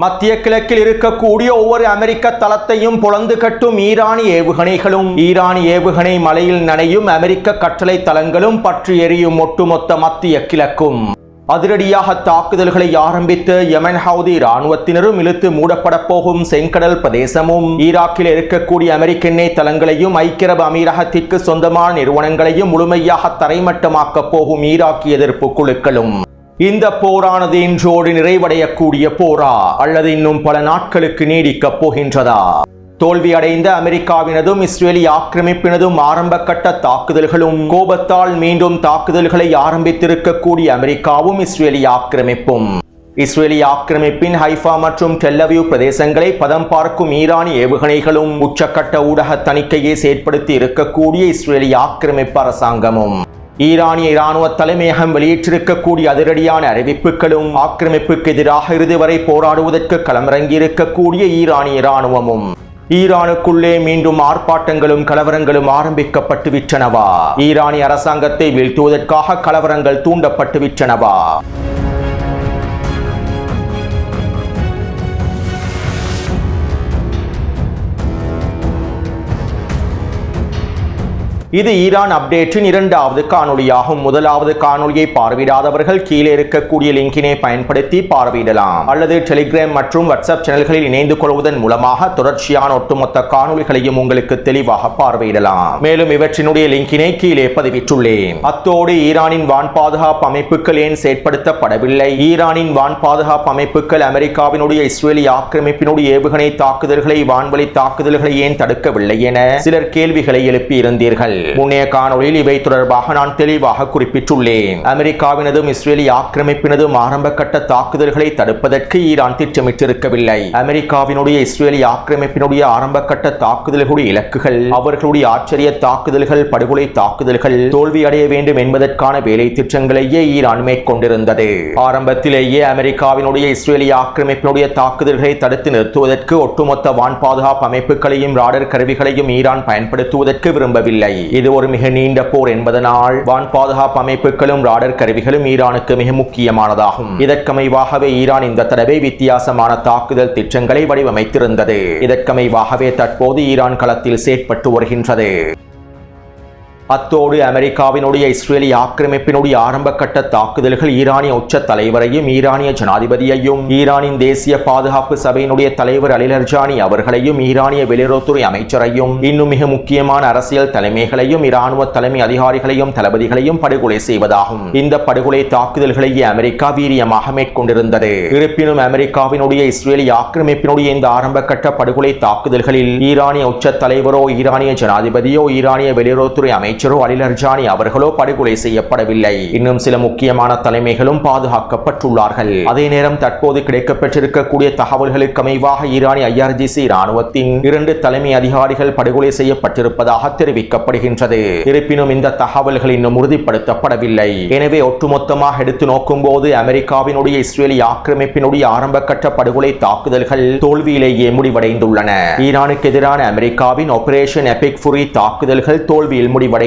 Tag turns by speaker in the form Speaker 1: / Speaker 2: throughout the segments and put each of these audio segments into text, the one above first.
Speaker 1: மத்திய கிழக்கில் இருக்கக்கூடிய ஒவ்வொரு அமெரிக்க தளத்தையும் பொளந்து கட்டும் ஈரானிய ஏவுகணைகளும் ஈரானிய ஏவுகணை மலையில் நனையும் அமெரிக்க கட்டளை தளங்களும் பற்றி எரியும் ஒட்டுமொத்த மத்திய கிழக்கும் அதிரடியாக தாக்குதல்களை ஆரம்பித்த யமன் ஹவுதி இராணுவத்தினரும் இழுத்து மூடப்பட போகும் செங்கடல் பிரதேசமும் ஈராக்கில் இருக்கக்கூடிய அமெரிக்க எண்ணெய் தளங்களையும் ஐக்கிய அரபு அமீரகத்திற்கு சொந்தமான நிறுவனங்களையும் முழுமையாக தரைமட்டமாக்கப் போகும் ஈராக்கிய எதிர்ப்பு குழுக்களும் இந்த போரானது இன்றோடு நிறைவடையக்கூடிய போரா அல்லது இன்னும் பல நாட்களுக்கு நீடிக்கப் போகின்றதா? தோல்வியடைந்த அமெரிக்காவினதும் இஸ்ரேலிய ஆக்கிரமிப்பினதும் ஆரம்ப கட்ட தாக்குதல்களும் கோபத்தால் மீண்டும் தாக்குதல்களை ஆரம்பித்திருக்கக்கூடிய அமெரிக்காவும் இஸ்ரேலிய ஆக்கிரமிப்பும் இஸ்ரேலிய ஆக்கிரமிப்பின் ஹைஃபா மற்றும் டெல் அவீவ் பிரதேசங்களை பதம் பார்க்கும் ஈரானிய ஏவுகணைகளும் உச்சக்கட்ட ஊடக தணிக்கையை செயற்படுத்தி இருக்கக்கூடிய இஸ்ரேலிய ஆக்கிரமிப்பு அரசாங்கமும் ஈரானிய இராணுவ தலைமையகம் வெளியிட்டிருக்கக்கூடிய அதிரடியான அறிவிப்புகளும் ஆக்கிரமிப்புக்கு எதிராக இறுதி வரை போராடுவதற்கு களமிறங்கியிருக்கக்கூடிய ஈரானிய இராணுவமும் ஈரானுக்குள்ளே மீண்டும் ஆர்ப்பாட்டங்களும் கலவரங்களும் ஆரம்பிக்கப்பட்டு விட்டனவா? ஈரானிய அரசாங்கத்தை வீழ்த்துவதற்காக கலவரங்கள் தூண்டப்பட்டு விட்டனவா? இது ஈரான் அப்டேட்டின் இரண்டாவது காணொளியாகும். முதலாவது காணொளியை பார்வையிடாதவர்கள் கீழே இருக்கக்கூடிய லிங்கினை பயன்படுத்தி பார்வையிடலாம் அல்லது டெலிகிராம் மற்றும் வாட்ஸ்அப் சேனல்களில் இணைந்து கொள்வதன் மூலமாக தொடர்ச்சியான ஒட்டுமொத்த காணொளிகளையும் உங்களுக்கு தெளிவாக பார்வையிடலாம். மேலும் இவற்றினுடைய லிங்கினை கீழே பதிவிட்டுள்ளேன். அத்தோடு ஈரானின் வான் பாதுகாப்பு அமைப்புகள் ஏன் செயற்படுத்தப்படவில்லை, ஈரானின் வான் பாதுகாப்பு அமைப்புகள் அமெரிக்காவினுடைய இஸ்ரேலிய ஆக்கிரமிப்பினுடைய ஏவுகணை தாக்குதல்களை வான்வழி தாக்குதல்களை ஏன் தடுக்கவில்லை என சிலர் கேள்விகளை எழுப்பியிருந்தீர்கள். முன்னைய காணொளியில் இவை தொடர்பாக நான் தெளிவாக குறிப்பிட்டுள்ளேன். அமெரிக்காவினதும் இஸ்ரேலிய ஆக்கிரமிப்பினதும் ஆரம்ப கட்ட தாக்குதல்களை தடுப்பதற்கு ஈரான் திட்டமிட்டிருக்கவில்லை. அமெரிக்காவினுடைய இஸ்ரேலிய ஆக்கிரமிப்பினுடைய ஆரம்ப கட்ட தாக்குதல்களுடைய இலக்குகள் அவர்களுடைய ஆச்சரிய தாக்குதல்கள், படுகொலை தாக்குதல்கள் தோல்வியடைய வேண்டும் என்பதற்கான வேலை திட்டங்களையே ஈரான் மேற்கொண்டிருந்தது. ஆரம்பத்திலேயே அமெரிக்காவினுடைய இஸ்ரேலிய ஆக்கிரமிப்பினுடைய தாக்குதல்களை தடுத்து நிறுத்துவதற்கு ஒட்டுமொத்த வான் பாதுகாப்பு அமைப்புகளையும் ராடர் கருவிகளையும் ஈரான் பயன்படுத்துவதற்கு விரும்பவில்லை. இது ஒரு மிக நீண்ட போர் என்பதனால் வான் பாதுகாப்பு அமைப்புகளும் ராடர் கருவிகளும் ஈரானுக்கு மிக முக்கியமானதாகும். இதற்கமைவாகவே ஈரான் இந்த தடவை வித்தியாசமான தாக்குதல் திட்டங்களை வடிவமைத்திருந்தது. இதற்கமைவாகவே தற்போது ஈரான் களத்தில் செயற்பட்டு வருகின்றது. அத்தோடு அமெரிக்காவினுடைய இஸ்ரேலிய ஆக்கிரமிப்பினுடைய ஆரம்ப கட்ட தாக்குதல்கள் ஈரானிய உச்ச தலைவரையும் ஈரானிய ஜனாதிபதியையும் ஈரானின் தேசிய பாதுகாப்பு சபையினுடைய தலைவர் அலி லர்ஜானி அவர்களையும் ஈரானிய வெளியுறவுத்துறை அமைச்சரையும் இன்னும் மிக முக்கியமான அரசியல் தலைமைகளையும் இராணுவ தலைமை அதிகாரிகளையும் தளபதிகளையும் படுகொலை செய்வதாகும். இந்த படுகொலை தாக்குதல்களையே அமெரிக்கா வீரியமாக மேற்கொண்டிருந்தது. இருப்பினும் அமெரிக்காவினுடைய இஸ்ரேலிய ஆக்கிரமிப்பினுடைய இந்த ஆரம்ப கட்ட படுகொலை தாக்குதல்களில் ஈரானிய உச்ச தலைவரோ ஈரானிய ஜனாதிபதியோ ஈரானிய வெளியுறவுத்துறை அமைச்சரோ அலி லர்ஜானி அவர்களோ படுகொலை செய்யப்படவில்லை. இன்னும் சில முக்கியமான தலைமைகளும் பாதுகாக்கப்பட்டுள்ளார்கள். அதே நேரம் தற்போது கிடைக்கப்பெற்றிருக்கக்கூடிய தகவல்களுக்கு அமைவாக ஈரானிய IRGC இராணுவத்தின் 2 தலைமை அதிகாரிகள் படுகொலை செய்யப்பட்டிருப்பதாக தெரிவிக்கப்படுகின்றது. இருப்பினும் இந்த தகவல்கள் இன்னும் உறுதிப்படுத்தப்படவில்லை. எனவே ஒட்டுமொத்தமாக எடுத்து நோக்கும் போது அமெரிக்காவினுடைய இஸ்ரேலிய ஆக்கிரமிப்பினுடைய ஆரம்ப கட்ட படுகொலை தாக்குதல்கள் தோல்வியிலேயே முடிவடைந்துள்ளன. ஈரானுக்கு எதிரான அமெரிக்காவின் ஆபரேஷன் எபிக் ஃபுரி தாக்குதல்கள் தோல்வியில் முடிவடைந்துள்ளன.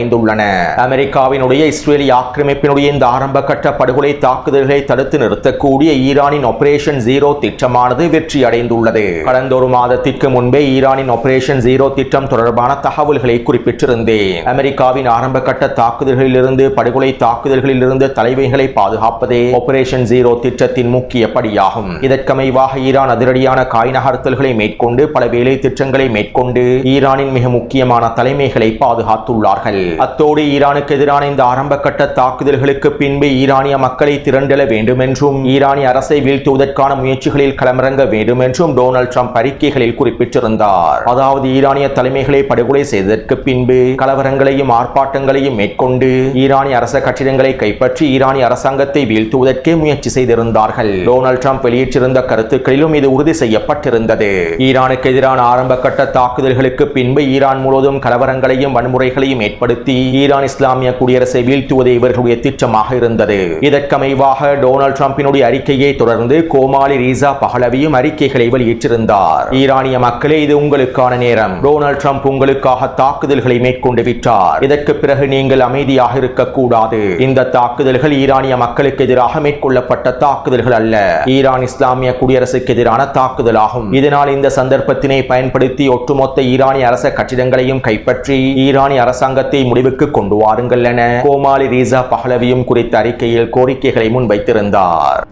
Speaker 1: அமெரிக்காவினுடைய இஸ்ரேலிய ஆக்கிரமிப்பினுடைய இந்த ஆரம்ப கட்ட படுகொலை தாக்குதல்களை தடுத்து நிறுத்தக்கூடிய ஈரானின் ஆபரேஷன் ஜீரோ திட்டமானது வெற்றி அடைந்துள்ளது. கடந்த ஒரு மாதத்திற்கு முன்பே ஈரானின் ஆபரேஷன் ஜீரோ திட்டம் தொடர்பான தகவல்களை குறிப்பிட்டிருந்தேன். அமெரிக்காவின் ஆரம்ப கட்ட தாக்குதல்களிலிருந்து படுகொலை தாக்குதல்களிலிருந்து தலைமைகளை பாதுகாப்பதே ஆபரேஷன் ஜீரோ திட்டத்தின் முக்கிய படியாகும். இதற்கமைவாக ஈரான் அதிரடியான காய் நகர்த்தல்களை மேற்கொண்டு பல வேலை திட்டங்களை மேற்கொண்டு ஈரானின் மிக முக்கியமான தலைமைகளை பாதுகாத்துள்ளார்கள். அத்தோடு ஈரானுக்கு எதிரான இந்த ஆரம்ப கட்ட தாக்குதல்களுக்கு பின்பு ஈரானிய மக்களை திரண்டெழ வேண்டும் என்றும் ஈரானிய அரசை வீழ்த்துவதற்கான முயற்சிகளில் களமிறங்க வேண்டும் என்றும் டொனால்ட் ட்ரம்ப் அறிக்கைகளில் குறிப்பிட்டிருந்தார். அதாவது ஈரானிய தலைமைகளை படுகொலை செய்ததற்கு பின்பு கலவரங்களையும் ஆர்ப்பாட்டங்களையும் மேற்கொண்டு ஈரானிய அரச கட்டிடங்களை கைப்பற்றி ஈரானிய அரசாங்கத்தை வீழ்த்துவதற்கே முயற்சி செய்திருந்தார்கள். டொனால்ட் ட்ரம்ப் வெளியிட்டிருந்த கருத்துக்களிலும் இது உறுதி செய்யப்பட்டிருந்தது. ஈரானுக்கு எதிரான ஆரம்ப கட்ட தாக்குதல்களுக்கு பின்பு ஈரான் முழுவதும் கலவரங்களையும் வன்முறைகளையும் ஏற்படுத்தி பயன்படுத்தி ஈரான் இஸ்லாமிய குடியரசை வீழ்த்துவதே இவர்களுடைய திட்டமாக இருந்தது. இதற்கமைவாக டொனால்ட் ட்ரம்பினுடைய அறிக்கையை தொடர்ந்து கோமாளி ரீசா பஹலவியும் அறிக்கைகளை வெளியிட்டிருந்தார். ஈரானிய மக்களே, இது உங்களுக்கான நேரம். டொனால்ட் ட்ரம்ப் உங்களுக்காக தாக்குதல்களை மேற்கொண்டு விட்டார். இதற்கு பிறகு நீங்கள் அமைதியாக இருக்கக்கூடாது. இந்த தாக்குதல்கள் ஈரானிய மக்களுக்கு எதிராக மேற்கொள்ளப்பட்ட தாக்குதல்கள் அல்ல, ஈரான் இஸ்லாமிய குடியரசுக்கு எதிரான தாக்குதலாகும். இதனால் இந்த சந்தர்ப்பத்தினை பயன்படுத்தி ஒட்டுமொத்த ஈரானிய அரச கட்டிடங்களையும் கைப்பற்றி ஈரானிய அரசாங்கத்தை முடிவுக்கு கொண்டு வாருங்கள் என கோமாளி ரீசா பஹலவியும் குறித்த அறிக்கையில் கோரிக்கைகளை முன்வைத்திருந்தார்.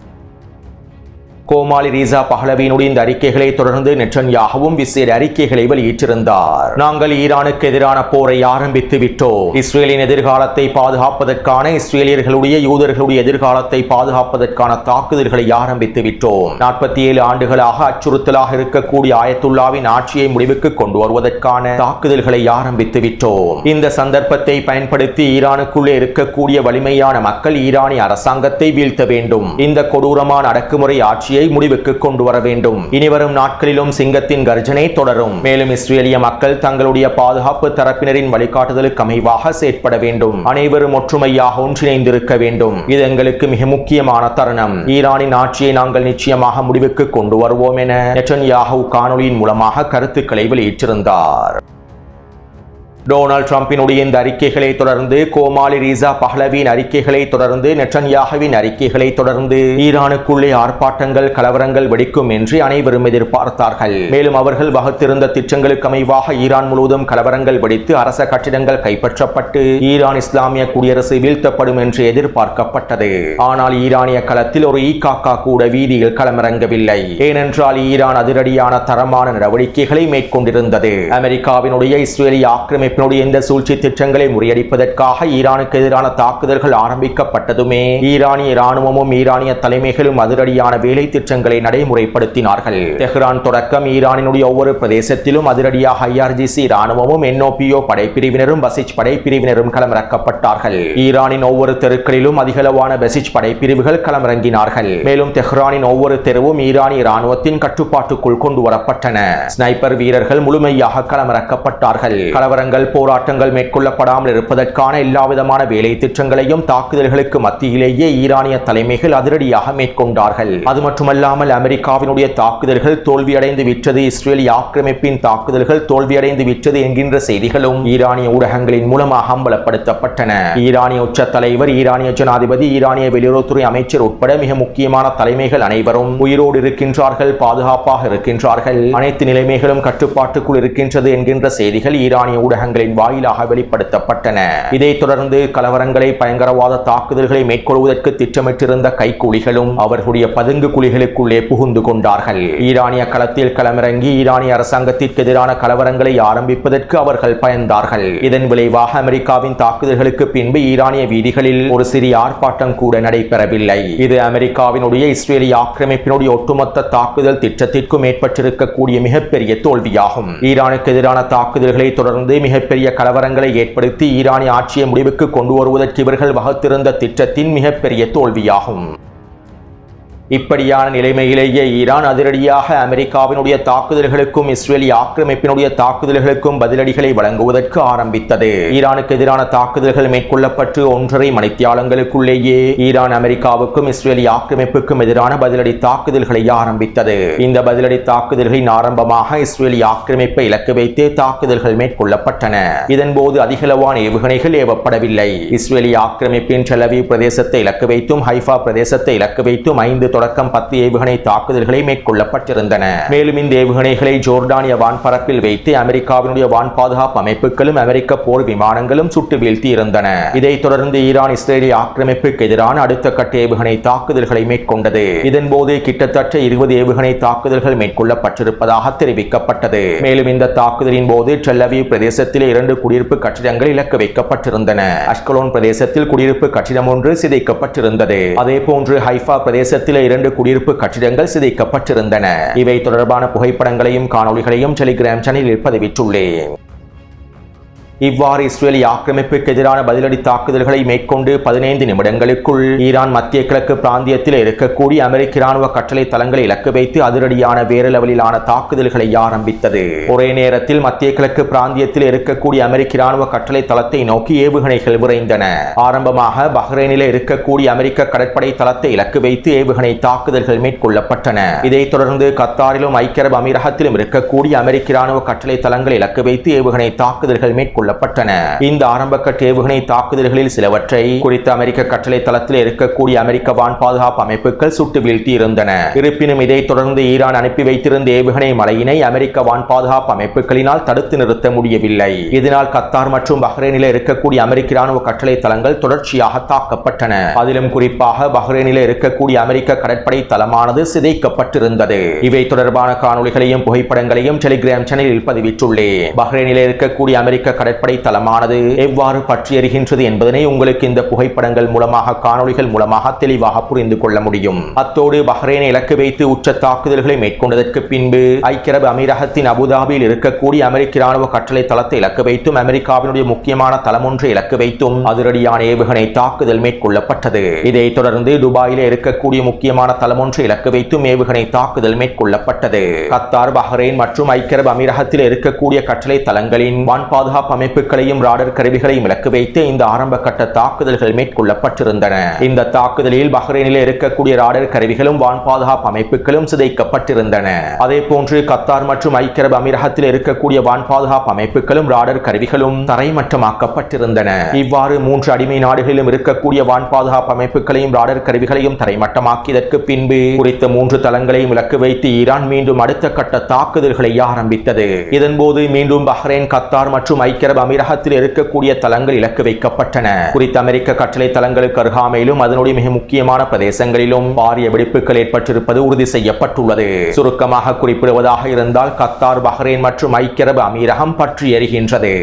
Speaker 1: கோமாளி ரீசா பஹலவியினுடைய இந்த அறிக்கைகளை தொடர்ந்து நெட்டன்யாஹுவும் விசேட அறிக்கைகளை வெளியிட்டிருந்தார். நாங்கள் ஈரானுக்கு எதிரான போரை ஆரம்பித்து விட்டோம். இஸ்ரேலின் எதிர்காலத்தை பாதுகாப்பதற்கான, இஸ்ரேலியர்களுடைய யூதர்களுடைய எதிர்காலத்தை பாதுகாப்பதற்கான தாக்குதல்களை ஆரம்பித்து விட்டோம். 47 ஆண்டுகளாக அச்சுறுத்தலாக இருக்கக்கூடிய ஆயத்துல்லாவின் ஆட்சியை முடிவுக்கு கொண்டு வருவதற்கான தாக்குதல்களை ஆரம்பித்து விட்டோம். இந்த சந்தர்ப்பத்தை பயன்படுத்தி ஈரானுக்குள்ளே இருக்கக்கூடிய வலிமையான மக்கள் ஈரானிய அரசாங்கத்தை வீழ்த்த வேண்டும். இந்த கொடூரமான அடக்குமுறை ஆட்சியை முடிவுக்கு கொண்டு வர வேண்டும். இனிவரும் நாட்களிலும் சிங்கத்தின் கர்ஜனை தொடரும். மேலும் இஸ்ரேலிய மக்கள் தங்களுடைய பாதுகாப்பு தரப்பினரின் வழிகாட்டுதலுக்கு அமைவாக செயற்பட வேண்டும். அனைவரும் ஒற்றுமையாக ஒன்றிணைந்திருக்க வேண்டும். இது எங்களுக்கு மிக முக்கியமான தருணம். ஈரானின் ஆட்சியை நாங்கள் நிச்சயமாக முடிவுக்கு கொண்டு வருவோம் என நெட்டன்யாஹு காணொலியின் மூலமாக கருத்துக்களை வெளியிட்டிருந்தார். டொனால்ட் ட்ரம்பினுடைய இந்த அறிக்கைகளை தொடர்ந்து, கோமாளி ரீசா பஹலவியின் அறிக்கைகளை தொடர்ந்து, நெட்டன்யாஹுவின் அறிக்கைகளை தொடர்ந்து ஈரானுக்குள்ளே ஆர்ப்பாட்டங்கள், கலவரங்கள் வெடிக்கும் என்று அனைவரும் எதிர்பார்த்தார்கள். மேலும் அவர்கள் வகுத்திருந்த திட்டங்களுக்கு அமைவாக ஈரான் முழுவதும் கலவரங்கள் வெடித்து அரச கட்டிடங்கள் கைப்பற்றப்பட்டு ஈரான் இஸ்லாமிய குடியரசு வீழ்த்தப்படும் என்று எதிர்பார்க்கப்பட்டது. ஆனால் ஈரானிய களத்தில் ஒரு ஈகாக்கா கூட வீதியில் களமிறங்கவில்லை. ஏனென்றால் ஈரான் அதிரடியான தரமான நடவடிக்கைகளை மேற்கொண்டிருந்தது. அமெரிக்காவினுடைய இஸ்ரேலிய ஆக்கிரமிப்பு இந்த சூழ்ச்சி திட்டங்களை முறியடிப்பதற்காக ஈரானுக்கு எதிரான தாக்குதல்கள் ஆரம்பிக்கப்பட்டதுமே ஈரானிய இராணுவமும் ஈரானிய தலைமைகளும் அதிரடியான வேலை திட்டங்களை நடைமுறைப்படுத்தினார்கள். தெஹ்ரான் தொடக்கம் ஈரானினுடைய ஒவ்வொரு பிரதேசத்திலும் அதிரடியாக IRGC இராணுவமும் NOPO படைப்பிரிவினரும் பசிச் படைப்பிரிவினரும் களமிறக்கப்பட்டார்கள். ஈரானின் ஒவ்வொரு தெருக்களிலும் அதிகளவான பசிச் படைப்பிரிவுகள் களமிறங்கினார்கள். மேலும் தெஹ்ரானின் ஒவ்வொரு தெருவும் ஈரானிய இராணுவத்தின் கட்டுப்பாட்டுக்குள் கொண்டு வரப்பட்டன. ஸ்னைப்பர் வீரர்கள் முழுமையாக களமிறக்கப்பட்டார்கள். கலவரங்கள், போராட்டங்கள் மேற்கொள்ளப்படாமல் இருப்பதற்கான எல்லாவிதமான வேலை திட்டங்களையும் தாக்குதல்களுக்கு மத்தியிலேயே ஈரானிய தலைமைகள் அதிரடியாக மேற்கொண்டார்கள். அது மட்டுமல்லாமல் அமெரிக்காவினுடைய தாக்குதல்கள் தோல்வியடைந்து விட்டது, இஸ்ரேலிய ஆக்கிரமிப்பின் தாக்குதல்கள் தோல்வியடைந்து விட்டது என்கின்ற செய்திகளும் ஈரானிய ஊடகங்களின் மூலமாக அம்பலப்படுத்தப்பட்டன. ஈரானிய உச்ச தலைவர், ஈரானிய ஜனாதிபதி, ஈரானிய வெளியுறவுத்துறை அமைச்சர் உட்பட மிக முக்கியமான தலைமைகள் அனைவரும் உயிரோடு இருக்கின்றார்கள், பாதுகாப்பாக இருக்கின்றார்கள், அனைத்து நிலைமைகளும் கட்டுப்பாட்டுக்குள் இருக்கின்றது என்கின்ற செய்திகள் ஈரானிய ஊடகங்களின் வாயிலாக வெளிப்படுத்தப்பட்டன. இதைத் தொடர்ந்து கலவரங்களை, பயங்கரவாத தாக்குதல்களை மேற்கொள்வதற்கு திட்டமிட்டிருந்த கைக்கூலிகளும் அவர்களுடைய பதுங்கு குழிகளுக்குள்ளே புகுந்து கொண்டார்கள். ஈரானிய களத்தில் களமிறங்கி ஈரானிய அரசாங்கத்திற்கு எதிரான கலவரங்களை ஆரம்பிப்பதற்கு அவர்கள் பயந்தார்கள். இதன் விளைவாக அமெரிக்காவின் தாக்குதல்களுக்கு பின்பு ஈரானிய வீதிகளில் ஒரு சிறிய ஆர்ப்பாட்டம் கூட நடைபெறவில்லை. இது அமெரிக்காவினுடைய இஸ்ரேலிய ஆக்கிரமிப்பினுடைய ஒட்டுமொத்த தாக்குதல் திட்டத்திற்கும் ஏற்பட்டிருக்கக்கூடிய மிகப்பெரிய தோல்வியாகும். ஈரானுக்கு எதிரான தாக்குதல்களை தொடர்ந்து மிகப்பெரிய கலவரங்களை ஏற்படுத்தி ஈரானிய ஆட்சியை முடிவுக்கு கொண்டு வருவதற்கு இவர்கள் வகுத்திருந்த திட்டத்தின் மிகப்பெரிய தோல்வியாகும். இப்படியான நிலைமையிலேயே ஈரான் அதிரடியாக அமெரிக்காவினுடைய தாக்குதல்களுக்கும் இஸ்ரேலிய ஆக்கிரமிப்பினுடைய தாக்குதல்களுக்கும் பதிலடிகளை வழங்குவதற்கு ஆரம்பித்தது. ஈரானுக்கு எதிரான தாக்குதல்கள் மேற்கொள்ளப்பட்டு 1.5 மணித்தியாலங்களுக்குள்ளேயே ஈரான் அமெரிக்காவுக்கும் இஸ்ரேலிய ஆக்கிரமிப்புக்கும் எதிரான பதிலடி தாக்குதல்களை ஆரம்பித்தது. இந்த பதிலடி தாக்குதல்களின் ஆரம்பமாக இஸ்ரேலிய ஆக்கிரமிப்பை இலக்கு வைத்தே தாக்குதல்கள் மேற்கொள்ளப்பட்டன. இதன்போது அதிகளவான ஏவுகணைகள் ஏவப்படவில்லை. இஸ்ரேலிய ஆக்கிரமிப்பின் டெல் அவீவ் பிரதேசத்தை இலக்கு வைத்தும் ஹைஃபா பிரதேசத்தை இலக்கு வைத்தும் 5 தொடக்கம் 10 ஏவுகணை தாக்குதல்களை மேற்கொள்ளப்பட்டிருந்தன. மேலும் இந்த ஏவுகணைகளை ஜோர்டானிய வான்பரப்பில் வைத்து அமெரிக்காவினுடைய வான் பாதுகாப்பு அமைப்புகளும் அமெரிக்க போர் விமானங்களும் சுட்டு வீழ்த்தி இருந்தன. இதைத் தொடர்ந்து ஈரான் இஸ்ரேலிய ஆக்கிரமிப்புக்கு எதிரான அடுத்த கட்ட ஏவுகணை தாக்குதல்களை மேற்கொண்டது. இதன்போது கிட்டத்தட்ட 20 ஏவுகணை தாக்குதல்கள் மேற்கொள்ளப்பட்டிருப்பதாக தெரிவிக்கப்பட்டது. மேலும் இந்த தாக்குதலின் போது டெல் அவீவ் பிரதேசத்தில் 2 குடியிருப்பு கட்டிடங்கள் இலக்கு வைக்கப்பட்டிருந்தன. அஷ்கலோன் பிரதேசத்தில் குடியிருப்பு கட்டிடம் ஒன்று சிதைக்கப்பட்டிருந்தது. அதே போன்று ஹைஃபா பிரதேசத்தில் 2 குடியிருப்பு கட்டிடங்கள் சிதைக்கப்பட்டிருந்தன. இவை தொடர்பான புகைப்படங்களையும் காணொளிகளையும் டெலிகிராம் சேனலில் பதிவிட்டுள்ளேன். இவ்வாறு இஸ்ரேலிய ஆக்கிரமிப்புக்கு எதிரான பதிலடி தாக்குதல்களை மேற்கொண்டு 15 நிமிடங்களுக்குள் ஈரான் மத்திய கிழக்கு பிராந்தியத்தில் இருக்கக்கூடிய அமெரிக்க ராணுவ கட்டளை தளங்களை இலக்கு வைத்து அதிரடியான வேறு லெவலிலான தாக்குதல்களை ஆரம்பித்தது. ஒரே நேரத்தில் மத்திய கிழக்கு பிராந்தியத்தில் இருக்கக்கூடிய அமெரிக்க ராணுவ கட்டளை தளத்தை நோக்கி ஏவுகணைகள் விரைந்தன. ஆரம்பமாக பஹ்ரைனில் இருக்கக்கூடிய அமெரிக்க கடற்படை தளத்தை இலக்கு வைத்து ஏவுகணை தாக்குதல்கள் மேற்கொள்ளப்பட்டன. இதைத் தொடர்ந்து கத்தாரிலும் ஐக்கிய அரபு அமீரகத்திலும் இருக்கக்கூடிய அமெரிக்க ராணுவ கட்டளை தளங்களை இலக்கு வைத்து ஏவுகணை தாக்குதல்கள் மேற்கொள்ளப்பட்டன. இந்த ஆரம்பகட்ட ஏவுகணை தாக்குதல்களில் சிலவற்றை குறித்த அமெரிக்க கட்டளை தளத்தில் இருக்கக்கூடிய அமெரிக்க வான் பாதுகாப்பு அமைப்புகள் சுட்டு வீழ்த்தி இருந்தன. இருப்பினும் இதைத் தொடர்ந்து ஈரான் அனுப்பி வைத்திருந்த ஏவுகணை மழையினை அமெரிக்க வான் பாதுகாப்பு அமைப்புகளினால் தடுத்து நிறுத்த முடியவில்லை. இதனால் கத்தார் மற்றும் பஹ்ரைனில் இருக்கக்கூடிய அமெரிக்க ராணுவ கட்டளை தளங்கள் தொடர்ச்சியாக தாக்கப்பட்டன. அதிலும் குறிப்பாக பஹ்ரைனில் இருக்கக்கூடிய அமெரிக்க கடற்படை தளமானது சிதைக்கப்பட்டிருந்தது. இவை தொடர்பான காணொளிகளையும் புகைப்படங்களையும் டெலிகிராம் சேனலில் பதிவிட்டுள்ளேன். பஹ்ரைனில் இருக்கக்கூடிய அமெரிக்க கடற்படை தளமானது எவ்வாறு பற்றி எரிகின்றது என்பதனை உங்களுக்கு இந்த புகைப்படங்கள் மூலமாக காணொளிகள் மூலமாக தெளிவாக புரிந்து கொள்ள முடியும். அத்தோடு பஹ்ரைனை இலக்கு வைத்து உச்ச தாக்குதல்களை மேற்கொண்டதற்கு பின்பு ஐக்கிய அரபு அமீரகத்தின் அபுதாபியில் இருக்கக்கூடிய அமெரிக்க ராணுவ கட்டளை தளத்தை இலக்கு வைத்தும் அமெரிக்காவினுடைய முக்கியமான தளம் ஒன்றை இலக்கு வைத்தும் அதிரடியான ஏவுகணை தாக்குதல் மேற்கொள்ளப்பட்டது. இதைத் தொடர்ந்து துபாயிலே இருக்கக்கூடிய முக்கியமான தளம் ஒன்றை இலக்கு வைத்தும் ஏவுகணை தாக்குதல் மேற்கொள்ளப்பட்டது. கத்தார், பஹ்ரைன் மற்றும் ஐக்கிய அரபு அமீரகத்தில் இருக்கக்கூடிய கட்டளை தளங்களின் வான் பாதுகாப்பு அமைப்புகளையும் ராடர் கருவிகளையும் இலக்கு வைத்து இந்த ஆரம்ப கட்ட தாக்குதல்கள் மேற்கொள்ளப்பட்டிருந்தன. இந்த தாக்குதலில் பஹ்ரைனில் இருக்கக்கூடிய ராடர் கருவிகளும் வான் பாதுகாப்பு அமைப்புகளும் சிதைக்கப்பட்டிருந்தன. அதே போன்று கத்தார் மற்றும் ஐக்கிய அரபு அமீரகத்தில் இருக்கக்கூடிய வான் பாதுகாப்பு அமைப்புகளும் ராடர் கருவிகளும் தரைமட்டமாக்கப்பட்டிருந்தன. இவ்வாறு 3 அடிமை நாடுகளிலும் இருக்கக்கூடிய வான் பாதுகாப்பு அமைப்புகளையும் ராடர் கருவிகளையும் தரைமட்டமாக்கியதற்கு பின்பு குறித்த 3 தளங்களையும் இலக்கு வைத்து ஈரான் மீண்டும் அடுத்த கட்ட தாக்குதல்களை ஆரம்பித்தது. இதன்போது மீண்டும் பஹ்ரைன், கத்தார் மற்றும் ஐக்கிய அரபு அமீரகத்தில் இருக்கக்கூடிய தளங்கள் இலக்கு வைக்கப்பட்டன. குறித்த அமெரிக்க கட்டளை தளங்களுக்கு அருகாமையிலும் அதனுடைய மிக முக்கியமான பிரதேசங்களிலும் பாரிய வெடிப்புகள் ஏற்பட்டிருப்பது உறுதி செய்யப்பட்டுள்ளது. சுருக்கமாக குறிப்பிடுவதாக இருந்தால் கத்தார், பஹ்ரைன் மற்றும் ஐக்கிய அரபு அமீரகம் பற்றி எரிகின்றது.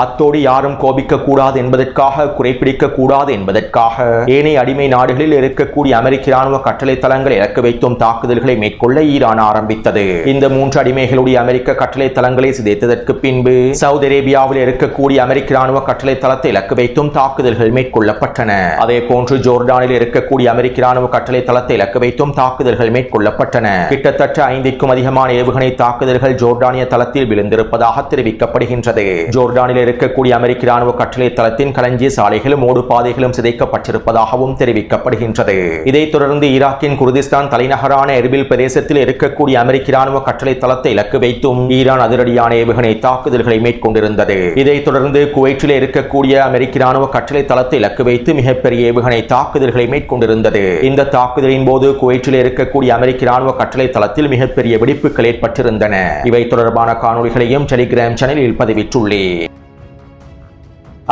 Speaker 1: அத்தோடு யாரும் கோபிக்க கூடாது என்பதற்காக, குறைப்பிடிக்க கூடாது என்பதற்காக ஏனைய அடிமை நாடுகளில் இருக்கக்கூடிய அமெரிக்க ராணுவ கட்டளை தளங்களை இலக்கு வைத்தும் தாக்குதல்களை மேற்கொள்ள ஈரான் ஆரம்பித்தது. இந்த 3 அடிமைகளுடைய அமெரிக்க கட்டளை தளங்களை சிதைத்ததற்கு பின்பு சவுதி அரேபியாவில் இருக்கக்கூடிய அமெரிக்க ராணுவ கட்டளை தளத்தை இலக்கு வைத்தும் தாக்குதல்கள் மேற்கொள்ளப்பட்டன. அதே போன்று ஜோர்டானில் இருக்கக்கூடிய அமெரிக்க ராணுவ கட்டளை தளத்தை இலக்கு வைத்தும் தாக்குதல்கள் மேற்கொள்ளப்பட்டன. கிட்டத்தட்ட 5க்கும் அதிகமான ஏவுகணை தாக்குதல்கள் ஜோர்டானிய தளத்தில் விழுந்திருப்பதாக தெரிவிக்கப்படுகின்றது. ஜோர்டானில் இருக்கக்கூடிய அமெரிக்க ராணுவ கட்டளை தளத்தின் களஞ்சிய சாலைகளும் ஓடு பாதைகளும் சிதைக்கப்பட்டிருப்பதாகவும் தெரிவிக்கப்படுகின்றது. இதைத் தொடர்ந்து ஈராக்கின் குர்திஸ்தான் தலைநகரான எர்பில் பிரதேசத்தில் இருக்கக்கூடிய அமெரிக்க ராணுவ கட்டளை தளத்தை இலக்கு வைத்தும் ஈரான் அதிரடியான ஏவுகணை தாக்குதல்களை மேற்கொண்டிருந்தது. இதைத் தொடர்ந்து குவைட்டில் இருக்கக்கூடிய அமெரிக்க ராணுவ கட்டளை தளத்தை இலக்கு வைத்து மிகப்பெரிய ஏவுகணை தாக்குதல்களை மேற்கொண்டிருந்தது. இந்த தாக்குதலின் போது குவைட்டில் இருக்கக்கூடிய அமெரிக்க ராணுவ கட்டளை தளத்தில் மிகப்பெரிய வெடிப்புகள் ஏற்பட்டிருந்தன. இவை தொடர்பான காணொளிகளையும் டெலிகிராம் சேனலில் பதிவிட்டுள்ளேன்.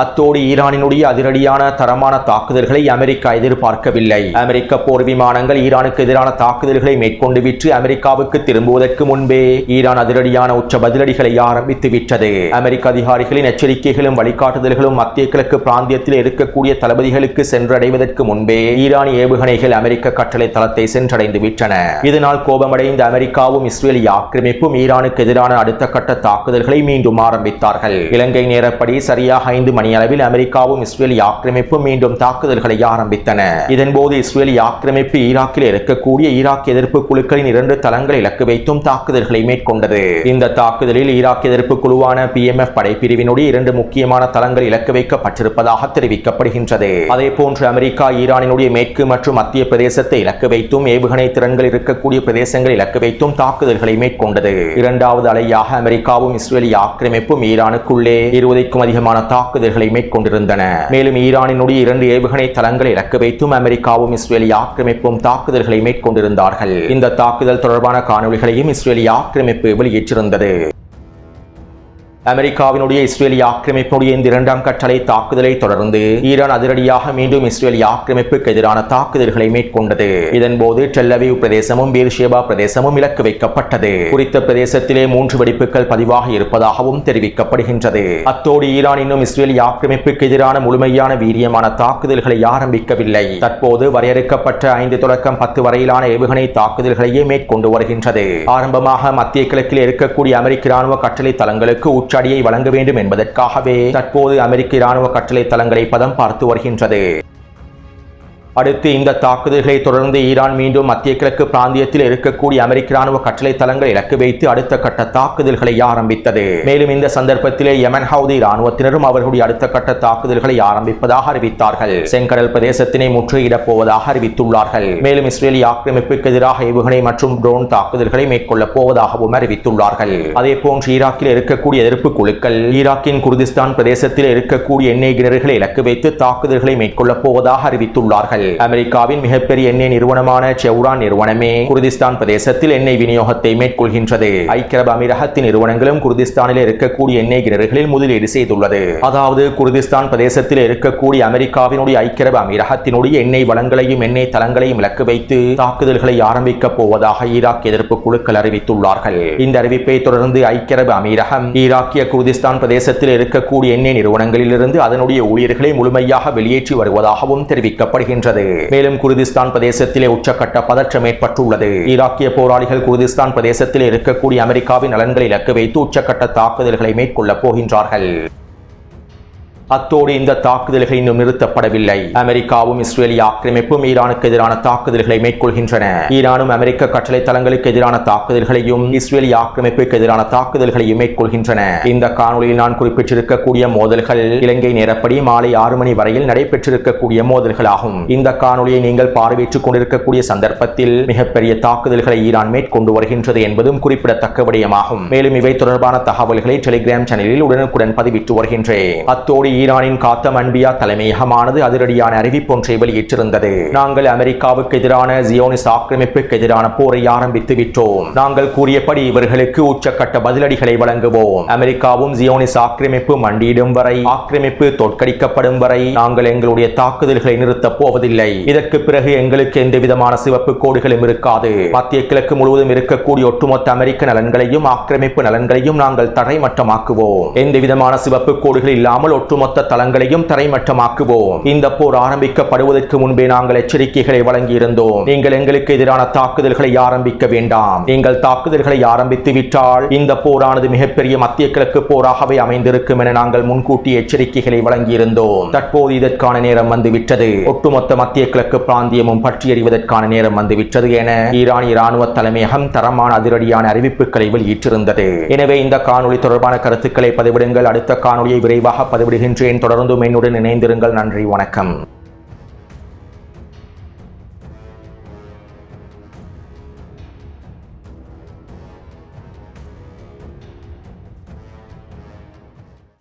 Speaker 1: அத்தோடு ஈரானினுடைய அதிரடியான தரமான தாக்குதல்களை அமெரிக்கா எதிர்பார்க்கவில்லை. அமெரிக்க போர் விமானங்கள் ஈரானுக்கு எதிரான தாக்குதல்களை மேற்கொண்டு விட்டு அமெரிக்காவுக்கு திரும்புவதற்கு முன்பே ஈரான் அதிரடியான உச்ச பதிலடிகளை ஆரம்பித்து விட்டது. அமெரிக்க அதிகாரிகளின் எச்சரிக்கைகளும் வழிகாட்டுதல்களும் மத்திய கிழக்கு பிராந்தியத்தில் இருக்கக்கூடிய தளபதிகளுக்கு சென்றடைவதற்கு முன்பே ஈரானிய ஏவுகணைகள் அமெரிக்க கட்டளை தளத்தை சென்றடைந்து விட்டன. இதனால் கோபமடைந்த அமெரிக்காவும் இஸ்ரேலிய ஆக்கிரமிப்பும் ஈரானுக்கு எதிரான அடுத்த கட்ட தாக்குதல்களை மீண்டும் ஆரம்பித்தார்கள். இலங்கை நேரப்படி சரியாக 5 மணி அளவில் அமெரிக்காவும் இஸ்ரேலிய ஆக்கிரமிப்பும் மீண்டும் தாக்குதல்களை ஆரம்பித்தன. இதன்போது இஸ்ரேலிய ஆக்கிரமிப்பு ஈராக்கில் இருக்கக்கூடிய ஈராக் எதிர்ப்பு குழுக்களின் 2 தளங்களை இலக்கு வைத்தும் தாக்குதல்களை மேற்கொண்டது. இந்த தாக்குதலில் ஈராக் எதிர்ப்பு குழுவான PMF படைப்பிரிவினுடைய 2 முக்கியமான தளங்கள் இலக்கு வைக்கப்பட்டிருப்பதாக தெரிவிக்கப்படுகின்றது. அதே போன்று அமெரிக்கா ஈரானினுடைய மேற்கு மற்றும் மத்திய பிரதேசத்தை இலக்கு வைத்தும் ஏவுகணை திறன்கள் இருக்கக்கூடிய பிரதேசங்களை இலக்கு வைத்தும் தாக்குதல்களை மேற்கொண்டது. 2வது அலையாக அமெரிக்காவும் இஸ்ரேலிய ஆக்கிரமிப்பும் ஈரானுக்குள்ளே 20க்கும் அதிகமான தாக்குதல்களை மேற்கொண்டிருந்தன. மேலும் ஈரானினுடைய 2 ஏவுகணை தளங்களை இலக்கு வைத்தும் அமெரிக்காவும் இஸ்ரேலிய ஆக்கிரமிப்பும் தாக்குதல்களை மேற்கொண்டிருந்தார்கள். இந்த தாக்குதல் தொடர்பான காணொளிகளையும் இஸ்ரேலிய ஆக்கிரமிப்பு வெளியிட்டிருந்தது. அமெரிக்காவினுடைய இஸ்ரேலிய ஆக்கிரமிப்புடைய இந்த 2ஆம் கட்டளை தாக்குதலை தொடர்ந்து ஈரான் அதிரடியாக மீண்டும் இஸ்ரேலிய ஆக்கிரமிப்புக்கு எதிரான தாக்குதல்களை மேற்கொண்டது. இதன்போது டெல் அவீவ் பிரதேசமும் பீர்ஷேபா பிரதேசமும் இலக்கு வைக்கப்பட்டது. குறித்த பிரதேசத்திலே 3 வெடிப்புகள் பதிவாக இருப்பதாகவும் தெரிவிக்கப்படுகின்றது. அத்தோடு ஈரான் இன்னும் இஸ்ரேலிய ஆக்கிரமிப்புக்கு எதிரான முழுமையான வீரியமான தாக்குதல்களை ஆரம்பிக்கவில்லை. தற்போது வரையறுக்கப்பட்ட 5 தொடக்கம் 10 வரையிலான ஏவுகணை தாக்குதல்களையே மேற்கொண்டு வருகின்றது. ஆரம்பமாக மத்திய கிழக்கில் இருக்கக்கூடிய அமெரிக்க ராணுவ கட்டளை தளங்களுக்கு உச்சடியை வழங்க வேண்டும் என்பதற்காகவே தற்போது அமெரிக்க இராணுவ கட்டளை தளங்களை பதம் பார்த்து வருகின்றது. அடுத்து இந்த தாக்குதல்களை தொடர்ந்து ஈரான் மீண்டும் மத்திய கிழக்கு பிராந்தியத்தில் இருக்கக்கூடிய அமெரிக்க ராணுவ கட்டளை தளங்களை இலக்கு வைத்து அடுத்த கட்ட தாக்குதல்களை ஆரம்பித்தது. மேலும் இந்த சந்தர்ப்பத்திலே யமன் ஹவுதி ராணுவத்தினரும் அவர்களுடைய அடுத்த கட்ட தாக்குதல்களை ஆரம்பிப்பதாக அறிவித்தார்கள். செங்கடல் பிரதேசத்தினை முற்றுகையிடப் போவதாக அறிவித்துள்ளார்கள். மேலும் இஸ்ரேலிய ஆக்கிரமிப்புக்கு எதிராக ஏவுகணை மற்றும் ட்ரோன் தாக்குதல்களை மேற்கொள்ளப் போவதாகவும் அறிவித்துள்ளார்கள். அதே போன்று ஈராக்கில் இருக்கக்கூடிய எதிர்ப்பு குழுக்கள் ஈராக்கின் குர்திஸ்தான் பிரதேசத்தில் இருக்கக்கூடிய எண்ணெய் கிணறுகளை இலக்கு வைத்து தாக்குதல்களை மேற்கொள்ளப் போவதாக அறிவித்துள்ளார்கள். அமெரிக்காவின் மிகப்பெரிய எண்ணெய் நிறுவனமான செவ்ரான் நிறுவனமே குர்திஸ்தான் பிரதேசத்தில் எண்ணெய் விநியோகத்தை மேற்கொள்கின்றது. ஐக்கிய அரபு அமீரகத்தின் நிறுவனங்களும் குர்திஸ்தானில் இருக்கக்கூடிய எண்ணெய் கிணறுகளில் முதலீடு செய்துள்ளது. அதாவது குர்திஸ்தான் பிரதேசத்தில் இருக்கக்கூடிய அமெரிக்காவினுடைய ஐக்கிய அரபு அமீரகத்தினுடைய எண்ணெய் வளங்களையும் எண்ணெய் தளங்களையும் இலக்கு வைத்து தாக்குதல்களை ஆரம்பிக்கப் போவதாக ஈராக் எதிர்ப்பு குழுக்கள் அறிவித்துள்ளார்கள். இந்த அறிவிப்பை தொடர்ந்து ஐக்கிய அரபு அமீரகம் ஈராக்கிய குர்திஸ்தான் பிரதேசத்தில் இருக்கக்கூடிய எண்ணெய் நிறுவனங்களிலிருந்து அதனுடைய ஊழியர்களை முழுமையாக வெளியேற்றி வருவதாகவும் தெரிவிக்கப்படுகின்றது. மேலும் குர்திஸ்தான் பிரதேசத்திலே உச்சக்கட்ட பதற்றம் ஏற்பட்டுள்ளது. ஈராக்கிய போராளிகள் குர்திஸ்தான் பிரதேசத்தில் இருக்கக்கூடிய அமெரிக்காவின் நலன்களை இலக்கு வைத்து உச்சக்கட்ட தாக்குதல்களை மேற்கொள்ளப் போகின்றார்கள். அத்தோடு இந்த தாக்குதல்கள் இன்னும் நிறுத்தப்படவில்லை. அமெரிக்காவும் இஸ்ரேலிய ஆக்கிரமிப்பும் ஈரானுக்கு எதிரான தாக்குதல்களை மேற்கொள்கின்றன. ஈரானும் அமெரிக்க கட்டளை தளங்களுக்கு எதிரான தாக்குதல்களையும் இஸ்ரேலிய ஆக்கிரமிப்புக்கு எதிரான தாக்குதல்களையும் மேற்கொள்கின்றன. இந்த காணொலியில் நான் குறிப்பிட்டிருக்கக்கூடிய மோதல்கள் இலங்கை நேரப்படி மாலை 6 மணி வரையில் நடைபெற்றிருக்கக்கூடிய மோதல்களாகும். இந்த காணொலியை நீங்கள் பார்வையிட்டுக் கொண்டிருக்கக்கூடிய சந்தர்ப்பத்தில் மிகப்பெரிய தாக்குதல்களை ஈரான் மேற்கொண்டு வருகின்றது என்பதும் குறிப்பிடத்தக்க விடயமாகும். மேலும் இவை தொடர்பான தகவல்களை டெலிகிராம் சேனலில் உடனுக்குடன் பதிவிட்டு வருகின்றேன். அத்தோடு ஈரானின் காத்தம் அன்பியா தலைமையகமானது அதிரடியான அறிவிப்பொன்றை வெளியிட்டிருந்தது. நாங்கள் அமெரிக்காவுக்கு எதிரான ஜியோனிஸ் ஆக்கிரமிப்புக்கு எதிரான போரை ஆரம்பித்து விட்டோம். நாங்கள் கூறியபடி இவர்களுக்கு உச்சக்கட்ட பதிலடிகளை வழங்குவோம். அமெரிக்காவும் ஜியோனிஸ் ஆக்கிரமிப்பு மண்டியிடும் வரை, ஆக்கிரமிப்பு தோற்கடிக்கப்படும் வரை நாங்கள் எங்களுடைய தாக்குதல்களை நிறுத்தப் போவதில்லை. இதற்கு பிறகு எங்களுக்கு எந்த விதமான சிவப்பு கோடுகளும் இருக்காது. மத்திய கிழக்கு முழுவதும் இருக்கக்கூடிய ஒட்டுமொத்த அமெரிக்க நலன்களையும் ஆக்கிரமிப்பு நலன்களையும் நாங்கள் தரைமட்டமாக்குவோம். எந்த விதமான சிவப்பு கோடுகள் இல்லாமல் ஒட்டுமொத்த தளங்களையும் தரைமட்டமாக்குவோம். இந்த போர் ஆரம்பிக்கப்படுவதற்கு முன்பே நாங்கள் எச்சரிக்கைகளை வழங்கியிருந்தோம். நீங்கள் எங்களுக்கு எதிரான தாக்குதல்களை ஆரம்பிக்க வேண்டாம். நீங்கள் தாக்குதல்களை ஆரம்பித்து விட்டால் இந்த போரானது மிகப்பெரிய மத்திய கிழக்கு போராகவே அமைந்திருக்கும் என நாங்கள் முன்கூட்டி எச்சரிக்கைகளை வழங்கியிருந்தோம். தற்போது இதற்கான நேரம் வந்துவிட்டது. ஒட்டுமொத்த மத்திய கிழக்கு பிராந்தியமும் பற்றி எறிவதற்கான நேரம் வந்துவிட்டது என ஈரானிய இராணுவ தலைமையகம் தரமான அதிரடியான அறிவிப்புகளை வெளியிட்டிருந்தது. எனவே இந்த காணொலி தொடர்பான கருத்துக்களை பதிவிடுங்கள். அடுத்த காணொலியை விரைவாக பதிவிடுகின்றேன். தொடர்ந்தும் என்னுடன் இணைந்திருங்கள். நன்றி, வணக்கம்.